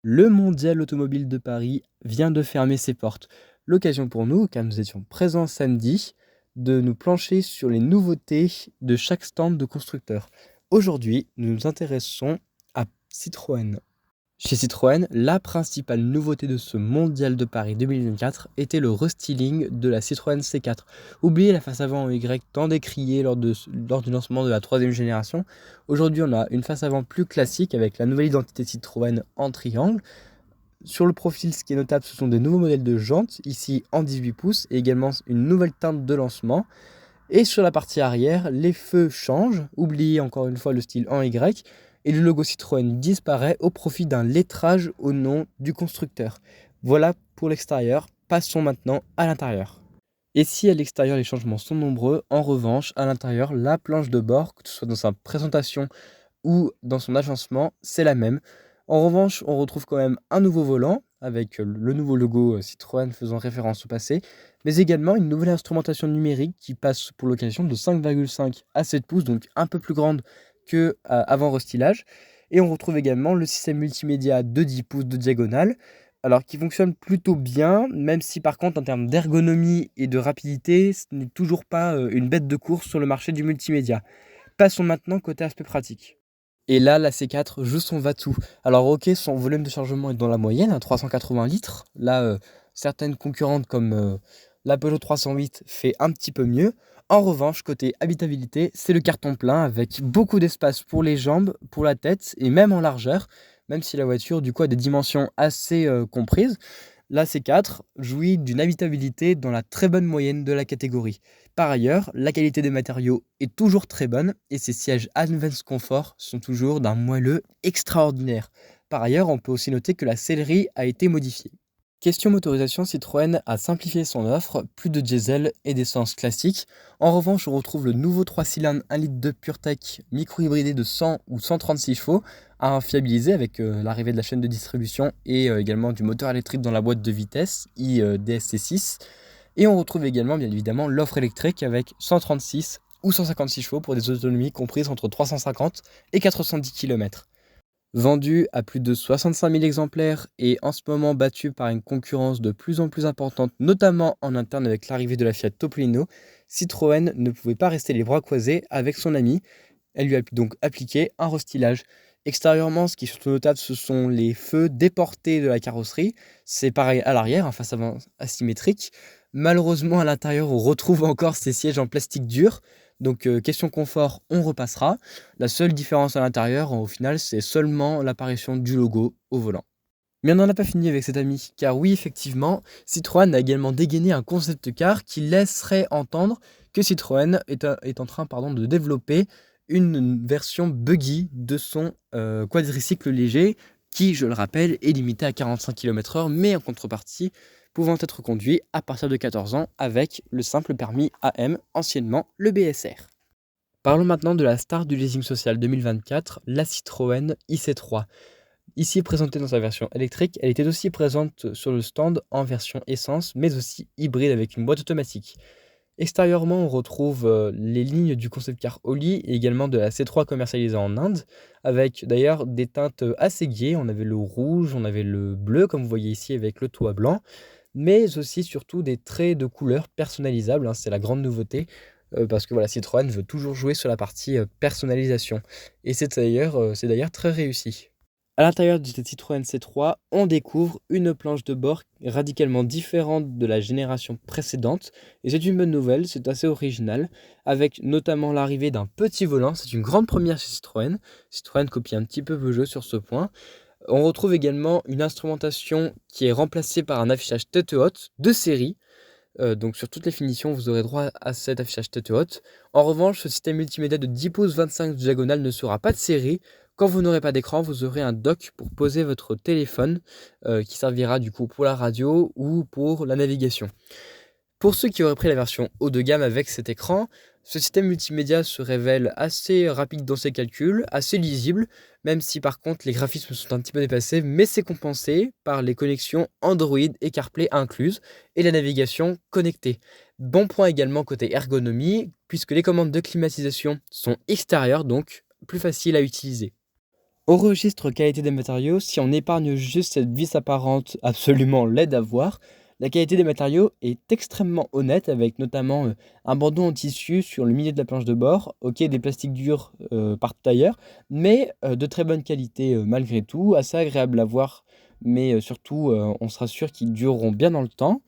Le Mondial automobile de Paris vient de fermer ses portes. L'occasion pour nous, car nous étions présents samedi, de nous plancher sur les nouveautés de chaque stand de constructeur. Aujourd'hui, nous nous intéressons à Citroën. Chez Citroën, la principale nouveauté de ce Mondial de Paris 2024 était le restyling de la Citroën C4. Oubliez la face avant en Y tant décriée lors du lancement de la troisième génération. Aujourd'hui, on a une face avant plus classique avec la nouvelle identité Citroën en triangle. Sur le profil, ce qui est notable, ce sont des nouveaux modèles de jantes, ici en 18 pouces, et également une nouvelle teinte de lancement. Et sur la partie arrière, les feux changent, oubliez encore une fois le style en Y, et le logo Citroën disparaît au profit d'un lettrage au nom du constructeur. Voilà pour l'extérieur, passons maintenant à l'intérieur. Et si à l'extérieur les changements sont nombreux, en revanche, à l'intérieur, la planche de bord, que ce soit dans sa présentation ou dans son agencement, c'est la même. En revanche, on retrouve quand même un nouveau volant, avec le nouveau logo Citroën faisant référence au passé, mais également une nouvelle instrumentation numérique qui passe pour l'occasion de 5,5 à 7 pouces, donc un peu plus grande que avant restylage. Et on retrouve également le système multimédia de 10 pouces de diagonale, alors qui fonctionne plutôt bien, même si par contre en termes d'ergonomie et de rapidité, ce n'est toujours pas une bête de course sur le marché du multimédia. Passons maintenant côté aspect pratique. Et là, la C4 joue son va-tout. Alors ok, son volume de chargement est dans la moyenne, à 380 litres. Là, certaines concurrentes comme la Peugeot 308 fait un petit peu mieux. En revanche, côté habitabilité, c'est le carton plein avec beaucoup d'espace pour les jambes, pour la tête et même en largeur, même si la voiture du coup a des dimensions assez comprises. La C4 jouit d'une habitabilité dans la très bonne moyenne de la catégorie. Par ailleurs, la qualité des matériaux est toujours très bonne et ses sièges Advance Comfort sont toujours d'un moelleux extraordinaire. Par ailleurs, on peut aussi noter que la sellerie a été modifiée. Question motorisation, Citroën a simplifié son offre, plus de diesel et d'essence classique. En revanche, on retrouve le nouveau 3 cylindres 1 litre de PureTech micro-hybridé de 100 ou 136 chevaux à fiabiliser avec l'arrivée de la chaîne de distribution et également du moteur électrique dans la boîte de vitesse iDSC6. Et on retrouve également bien évidemment l'offre électrique avec 136 ou 156 chevaux pour des autonomies comprises entre 350 et 410 km. Vendu à plus de 65 000 exemplaires et en ce moment battu par une concurrence de plus en plus importante, notamment en interne avec l'arrivée de la Fiat Topolino, Citroën ne pouvait pas rester les bras croisés avec son ami. Elle lui a donc appliqué un restylage. Extérieurement, ce qui est surtout notable, ce sont les feux déportés de la carrosserie. C'est pareil à l'arrière, un face avant asymétrique. Malheureusement, à l'intérieur, on retrouve encore ces sièges en plastique dur. Donc, question confort, on repassera. La seule différence à l'intérieur, au final, c'est seulement l'apparition du logo au volant. Mais on n'en a pas fini avec cet ami, car oui, effectivement, Citroën a également dégainé un concept car qui laisserait entendre que Citroën est en train de développer une version buggy de son quadricycle léger, qui, je le rappelle, est limité à 45 km/h, mais en contrepartie, pouvant être conduit à partir de 14 ans avec le simple permis AM, anciennement le BSR. Parlons maintenant de la star du leasing social 2024, la Citroën IC3. Ici présentée dans sa version électrique, elle était aussi présente sur le stand en version essence, mais aussi hybride avec une boîte automatique. Extérieurement, on retrouve les lignes du concept car Oli et également de la C3 commercialisée en Inde, avec d'ailleurs des teintes assez gaies. On avait le rouge, on avait le bleu, comme vous voyez ici avec le toit blanc, mais aussi surtout des traits de couleur personnalisables, hein, c'est la grande nouveauté. Parce que voilà, Citroën veut toujours jouer sur la partie personnalisation. Et c'est d'ailleurs très réussi. À l'intérieur de cette Citroën C3, on découvre une planche de bord radicalement différente de la génération précédente. Et c'est une bonne nouvelle, c'est assez original, avec notamment l'arrivée d'un petit volant. C'est une grande première chez Citroën. Citroën copie un petit peu Peugeot sur ce point. On retrouve également une instrumentation qui est remplacée par un affichage tête haute de série. Donc sur toutes les finitions, vous aurez droit à cet affichage tête haute. En revanche, ce système multimédia de 10 pouces 25 de diagonale ne sera pas de série. Quand vous n'aurez pas d'écran, vous aurez un dock pour poser votre téléphone qui servira du coup pour la radio ou pour la navigation. Pour ceux qui auraient pris la version haut de gamme avec cet écran, ce système multimédia se révèle assez rapide dans ses calculs, assez lisible, même si par contre les graphismes sont un petit peu dépassés, mais c'est compensé par les connexions Android et CarPlay incluses et la navigation connectée. Bon point également côté ergonomie, puisque les commandes de climatisation sont extérieures, donc plus faciles à utiliser. Au registre qualité des matériaux, si on épargne juste cette vis apparente absolument laide à voir, la qualité des matériaux est extrêmement honnête avec notamment un bandeau en tissu sur le milieu de la planche de bord, ok des plastiques durs partout ailleurs, mais de très bonne qualité malgré tout, assez agréable à voir, mais surtout on sera sûr qu'ils dureront bien dans le temps.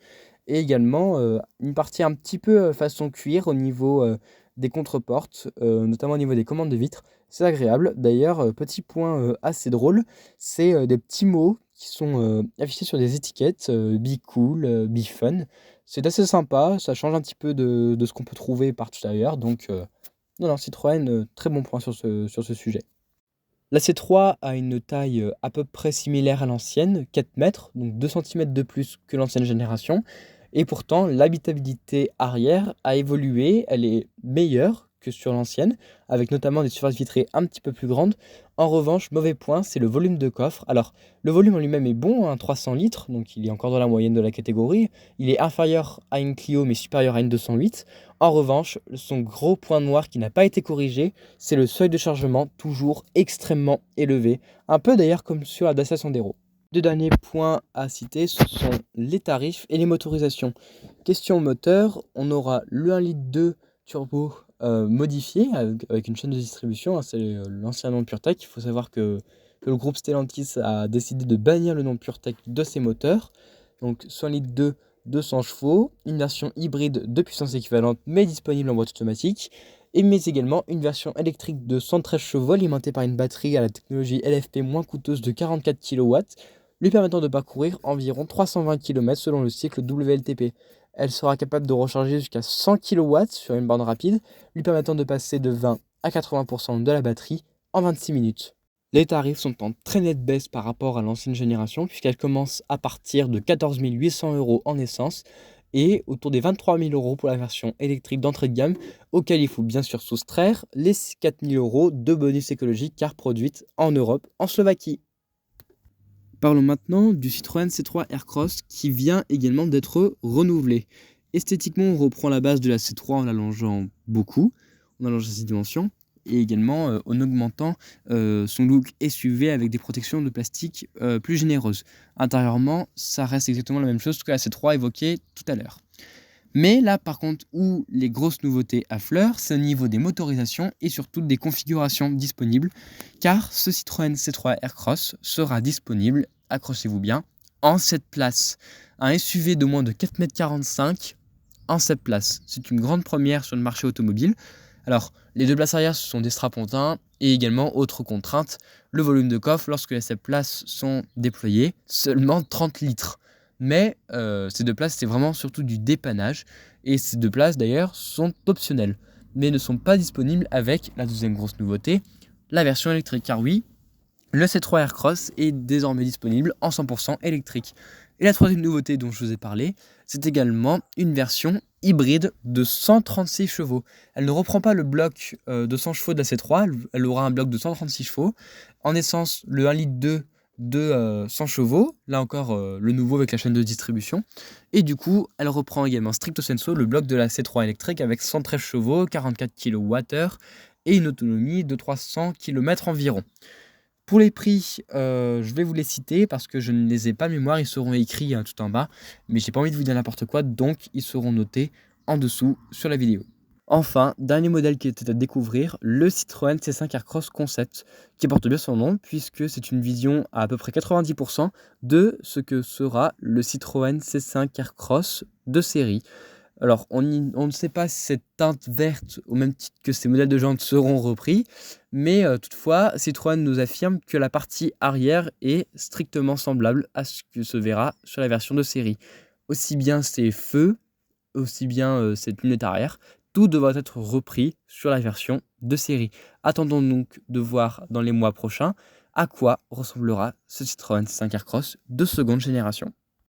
Et également une partie un petit peu façon cuir au niveau des contreportes, notamment au niveau des commandes de vitres. C'est agréable. D'ailleurs, petit point assez drôle, c'est des petits mots qui sont affichés sur des étiquettes, Be Cool, Be Fun. C'est assez sympa, ça change un petit peu de ce qu'on peut trouver partout ailleurs. Donc, non, non, Citroën, très bon point sur ce sujet. La C3 a une taille à peu près similaire à l'ancienne, 4 mètres, donc 2 centimètres de plus que l'ancienne génération. Et pourtant, l'habitabilité arrière a évolué, elle est meilleure que sur l'ancienne, avec notamment des surfaces vitrées un petit peu plus grandes. En revanche, mauvais point, c'est le volume de coffre. Alors, le volume en lui-même est bon, hein, 300 litres, donc il est encore dans la moyenne de la catégorie. Il est inférieur à une Clio, mais supérieur à une 208. En revanche, son gros point noir qui n'a pas été corrigé, c'est le seuil de chargement, toujours extrêmement élevé. Un peu d'ailleurs comme sur la Dacia Sandero. Deux derniers points à citer, ce sont les tarifs et les motorisations. Question moteur, on aura le 1,2 litre turbo modifié avec une chaîne de distribution, hein, c'est l'ancien nom PureTech. Il faut savoir que le groupe Stellantis a décidé de bannir le nom PureTech de ses moteurs. Donc soit 1,2 litre 200 chevaux, une version hybride de puissance équivalente mais disponible en boîte automatique, mais également une version électrique de 113 chevaux alimentée par une batterie à la technologie LFP moins coûteuse de 44 kW, lui permettant de parcourir environ 320 km selon le cycle WLTP. Elle sera capable de recharger jusqu'à 100 kW sur une borne rapide, lui permettant de passer de 20 à 80% de la batterie en 26 minutes. Les tarifs sont en très nette baisse par rapport à l'ancienne génération puisqu'elle commence à partir de 14 800 € en essence et autour des 23 000 € pour la version électrique d'entrée de gamme, auquel il faut bien sûr soustraire les 4 000 € de bonus écologique car produite en Europe, en Slovaquie. Parlons maintenant du Citroën C3 Aircross qui vient également d'être renouvelé. Esthétiquement, on reprend la base de la C3 en l'allongeant beaucoup, en allongeant ses dimensions, et également en augmentant son look SUV avec des protections de plastique plus généreuses. Intérieurement, ça reste exactement la même chose que la C3 évoquée tout à l'heure. Mais là, par contre, où les grosses nouveautés affleurent, c'est au niveau des motorisations et surtout des configurations disponibles, car ce Citroën C3 Aircross sera disponible, accrochez-vous bien, en 7 places. Un SUV de moins de 4,45 m en 7 places. C'est une grande première sur le marché automobile. Alors, les 2 places arrière, ce sont des strapontins et également, autre contrainte, le volume de coffre lorsque les 7 places sont déployées, seulement 30 litres. Mais ces 2 places, c'est vraiment surtout du dépannage. Et ces 2 places, d'ailleurs, sont optionnelles, mais ne sont pas disponibles avec la deuxième grosse nouveauté, la version électrique. Car oui, le C3 Aircross est désormais disponible en 100% électrique. Et la troisième nouveauté dont je vous ai parlé, c'est également une version hybride de 136 chevaux. Elle ne reprend pas le bloc de 100 chevaux de la C3, elle aura un bloc de 136 chevaux. En essence, le 1,2 litre de 100 chevaux, là encore le nouveau avec la chaîne de distribution. Et du coup, elle reprend également stricto sensu le bloc de la C3 électrique avec 113 chevaux, 44 kWh et une autonomie de 300 km environ. Pour les prix, je vais vous les citer parce que je ne les ai pas mémoire, ils seront écrits tout en bas, mais j'ai pas envie de vous dire n'importe quoi, donc ils seront notés en dessous sur la vidéo. Enfin, dernier modèle qui était à découvrir, le Citroën C5 Aircross Concept, qui porte bien son nom puisque c'est une vision à peu près 90% de ce que sera le Citroën C5 Aircross de série. Alors, on ne sait pas si cette teinte verte, au même titre que ces modèles de jantes, seront repris, mais toutefois, Citroën nous affirme que la partie arrière est strictement semblable à ce que se verra sur la version de série. Aussi bien ses feux, aussi bien cette lunette arrière, tout devra être repris sur la version de série. Attendons donc de voir dans les mois prochains à quoi ressemblera ce Citroën C5 Aircross de seconde génération.